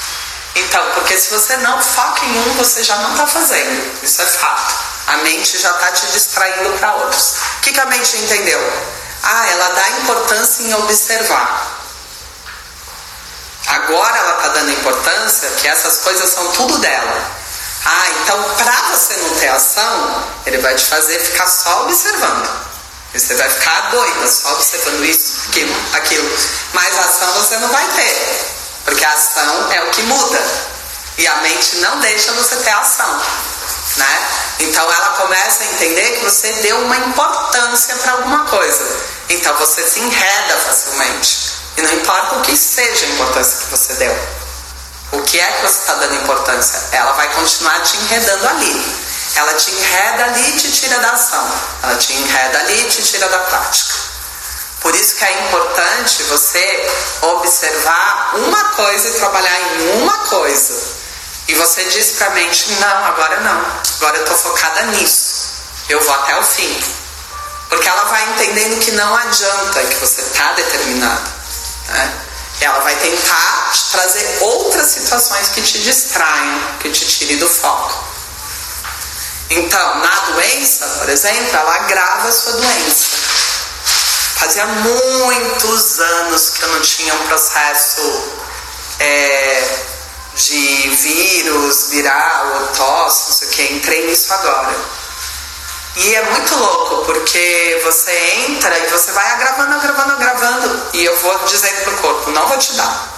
Então, porque se você não foca em um, você já não está fazendo. Isso é fato. A mente já está te distraindo para outros. O que a mente entendeu? Ela dá importância em observar. Agora ela está dando importância que essas coisas são tudo dela. Então para você não ter ação, ele vai te fazer ficar só observando. E você vai ficar doida, só observando isso, aquilo. Mas ação você não vai ter. Porque a ação é o que muda. E a mente não deixa você ter ação, né? Então ela começa a entender que você deu uma importância para alguma coisa. Então você se enreda facilmente. E não importa o que seja a importância que você deu. O que é que você está dando importância? Ela vai continuar te enredando ali. Ela te enreda ali e te tira da ação. Ela te enreda ali e te tira da prática. Por isso que é importante você observar uma coisa e trabalhar em uma coisa. E você diz pra mente, não, agora não. Agora eu tô focada nisso. Eu vou até o fim. Porque ela vai entendendo que não adianta, que você tá determinado. Né? Ela vai tentar te trazer outras situações que te distraiam, que te tirem do foco. Então, na doença, por exemplo, ela agrava a sua doença. Fazia muitos anos que eu não tinha um processo de vírus, viral, ou tosse, não sei o que. Entrei nisso agora. E é muito louco, porque você entra e você vai agravando. E eu vou dizendo pro corpo, não vou te dar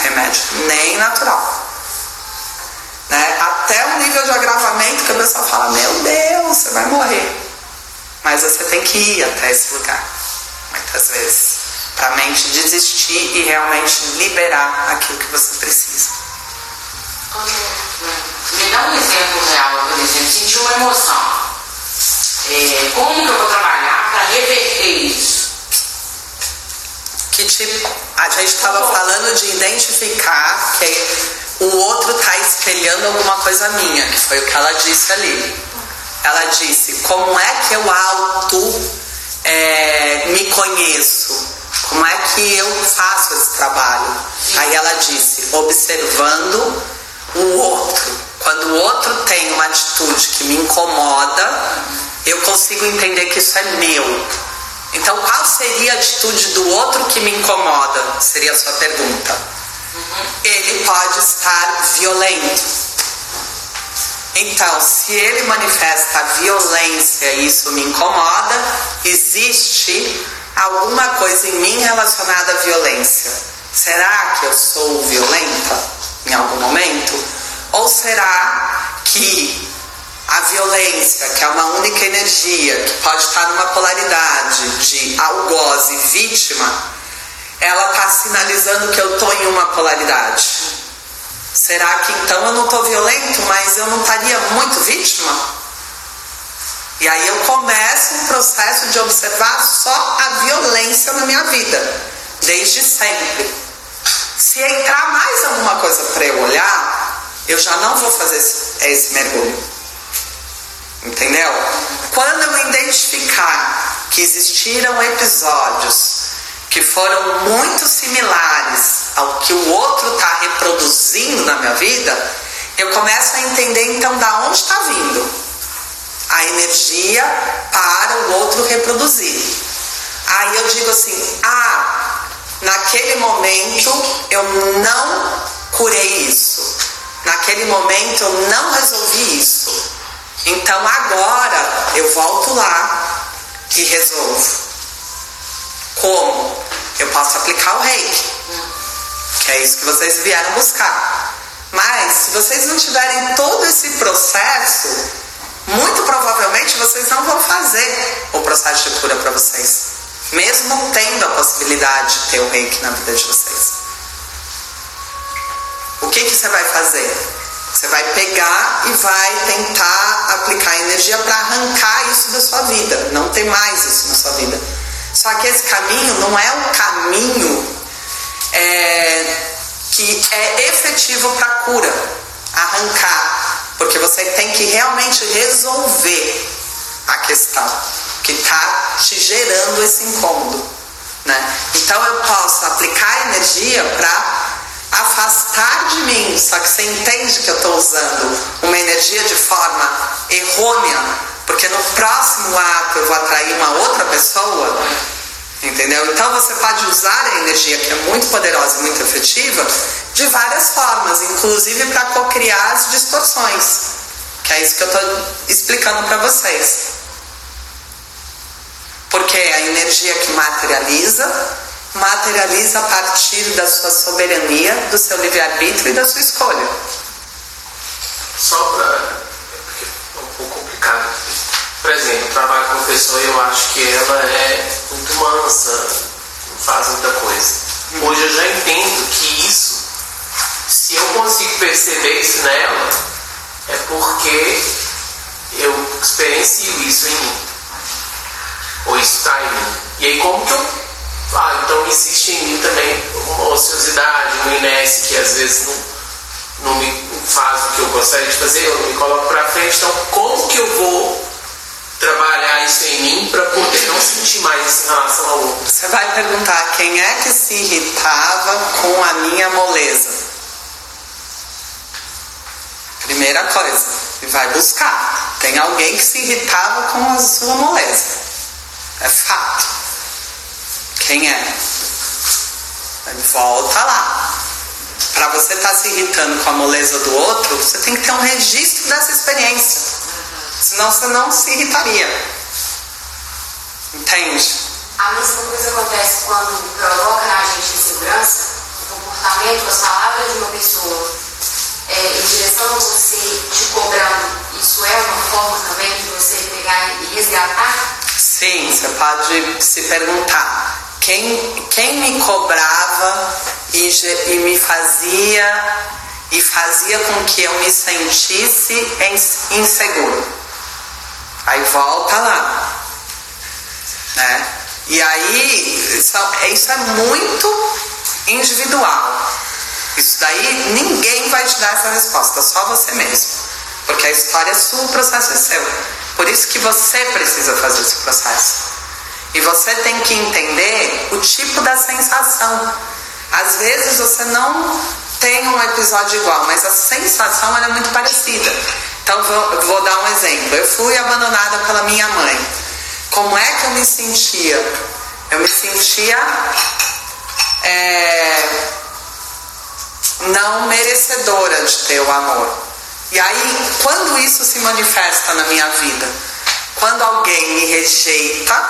remédio, nem natural. Né? Até o nível de agravamento que a pessoa fala, meu Deus, você vai morrer. Mas você tem que ir até esse lugar, muitas vezes, para a mente desistir e realmente liberar aquilo que você precisa. Me dá um exemplo real, por exemplo, sentir uma emoção. Como que eu vou trabalhar para reverter isso? A gente estava falando de identificar que o outro está espelhando alguma coisa minha, que foi o que ela disse ali. Ela disse, como é que eu me conheço? Como é que eu faço esse trabalho? Aí ela disse, observando o outro. Quando o outro tem uma atitude que me incomoda, eu consigo entender que isso é meu. Então, qual seria a atitude do outro que me incomoda? Seria a sua pergunta. Ele pode estar violento. Então, se ele manifesta violência e isso me incomoda, existe alguma coisa em mim relacionada à violência. Será que eu sou violenta em algum momento? Ou será que a violência, que é uma única energia, que pode estar numa polaridade de algoz e vítima, ela está sinalizando que eu estou em uma polaridade. Será que então eu não estou violento, mas eu não estaria muito vítima? E aí eu começo um processo de observar só a violência na minha vida, desde sempre. Se entrar mais alguma coisa para eu olhar, eu já não vou fazer esse mergulho. Entendeu? Quando eu identificar que existiram episódios que foram muito similares ao que o outro está reproduzindo na minha vida, eu começo a entender então da onde está vindo a energia para o outro reproduzir. Aí eu digo assim, naquele momento eu não curei isso, naquele momento eu não resolvi isso. Então agora eu volto lá e resolvo. Como? Eu posso aplicar o reiki, que é isso que vocês vieram buscar. Mas se vocês não tiverem todo esse processo, muito provavelmente vocês não vão fazer o processo de cura para vocês, mesmo tendo a possibilidade de ter o reiki na vida de vocês. O que você vai fazer? Você vai pegar e vai tentar aplicar energia para arrancar isso da sua vida. Não tem mais isso na sua vida. Só que esse caminho não é um caminho que é efetivo para cura. Arrancar. Porque você tem que realmente resolver a questão que está te gerando esse incômodo, né? Então eu posso aplicar energia para afastar de mim, só que você entende que eu estou usando uma energia de forma errônea, porque no próximo ato eu vou atrair uma outra pessoa, entendeu? Então você pode usar a energia, que é muito poderosa e muito efetiva, de várias formas, inclusive para cocriar as distorções, que é isso que eu estou explicando para vocês. Porque a energia que materializa a partir da sua soberania, do seu livre-arbítrio e da sua escolha. Só para... porque é um pouco complicado. Por exemplo, eu trabalho com uma pessoa e eu acho que ela é muito mansa, não faz muita coisa. Hoje eu já entendo que isso, se eu consigo perceber isso nela, é porque eu experiencio isso em mim. Ou isso está em mim. E aí como que eu... então existe em mim também uma ociosidade, uma inércia que às vezes não me faz o que eu gostaria de fazer, eu não me coloco pra frente. Então como que eu vou trabalhar isso em mim para poder não sentir mais isso em relação ao outro? Você vai perguntar quem é que se irritava com a minha moleza. Primeira coisa, e vai buscar. Tem alguém que se irritava com a sua moleza. É fato. Quem é? Volta lá. Para você estar se irritando com a moleza do outro, você tem que ter um registro dessa experiência. Senão você não se irritaria. Entende? A mesma coisa acontece quando provoca na gente insegurança, o comportamento, as palavras de uma pessoa em direção a você, te cobrando. Isso é uma forma também de você pegar e resgatar? Sim, você pode se perguntar. Quem me cobrava e me fazia com que eu me sentisse inseguro? Aí volta lá, né? E aí isso é muito individual. Isso daí ninguém vai te dar essa resposta, só você mesmo, porque a história é sua, o processo é seu. Por isso que você precisa fazer esse processo. E você tem que entender o tipo da sensação. Às vezes você não tem um episódio igual, mas a sensação ela é muito parecida. Então vou dar um exemplo. Eu fui abandonada pela minha mãe. Como é que eu me sentia? Eu me sentia não merecedora de ter o amor. E aí, quando isso se manifesta na minha vida? Quando alguém me rejeita,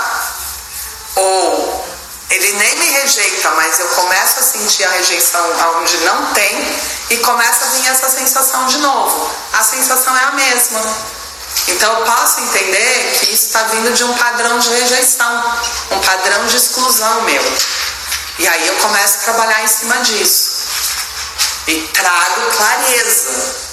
ou ele nem me rejeita, mas eu começo a sentir a rejeição onde não tem, e começa a vir essa sensação de novo. A sensação é a mesma. Então eu posso entender que isso está vindo de um padrão de rejeição, um padrão de exclusão meu. E aí eu começo a trabalhar em cima disso. E trago clareza.